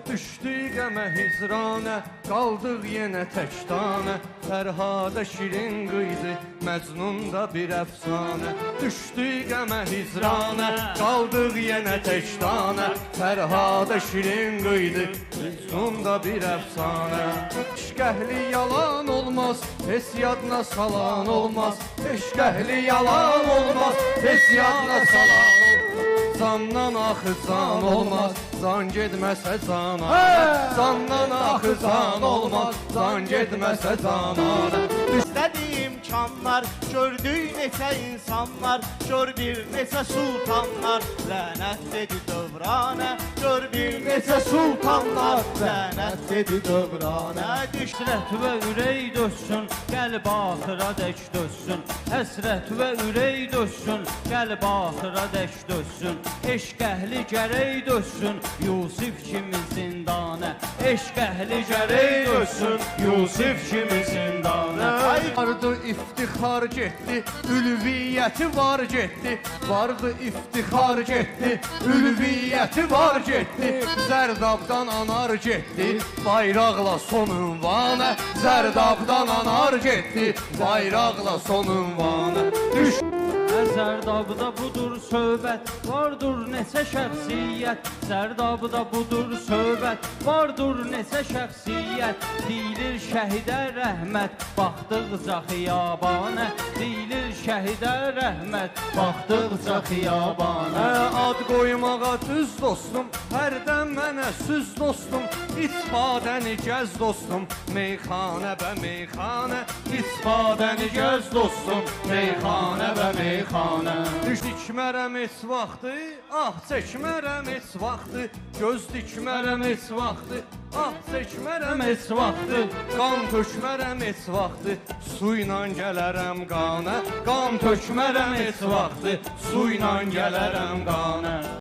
Düşdü qəmə hicranə, qaldıq yenə təkdanə. Fərhadə şirin qıydı, Məcnunda bir əfsanə. Düşdü qəmə hicranə, qaldıq yenə təkdanə. Fərhadə şirin qıydı, Məcnunda bir əfsanə. Eşq əhli yalan olmaz, heç yadına salan olmaz. Eşq əhli yalan olmaz, heç yadına salan olmaz. Zandan axı zan olmaz, zan getməsə zanana. Zandan axı zan olmaz, zan getməsə zanana. İstədi imkanlar, gördük neçə insanlar, gör bir neçə sultanlar, lənət dedi dövranə. Gör bir neçə sultanlar, lənət dedi dövranə. Həsrət və ürək dössün, qəlb axıra dək dössün. Həsrət və ürək dössün, qəlb axıra dək dössün. Eşq əhli gərək dössün, Yusif kimi zindanə. Eşq əhli gərək dössün, Yusif kimi zindanə. Vardı iftixar getdi, ülviyyəti var getdi. Vardı iftixar getdi, ülviyyəti var getdi. Zərdabdan anar getdi, bayraqla son ünvanə. Zərdabdan anar getdi, bayraqla son ünvanə. Zərdabda budur söhbət, vardır neçə şəxsiyyət. Zərdabda budur söhbət, vardır neçə şəxsiyyət. Deyilir şəhidə rəhmət, baxdıqca xiyabanə. Deyilir şəhidə rəhmət, baxdıqca xiyabanə. Ad qoymağa düz dostum, hərdən mənə süz dostum. İstifadəni gəz dostum, meyxanə və meyxanə. İstifadəni gəz dostum, meyxanə və meyxanə. Dikmərəm heç vaxtı, ah çəkmərəm heç vaxtı. Göz dikmərəm heç vaxtı, ah çəkmərəm heç vaxtı. Qan tökmərəm heç vaxtı, suyla gələrəm qanə. Qan tökmərəm heç vaxtı, suyla gələrəm qanə.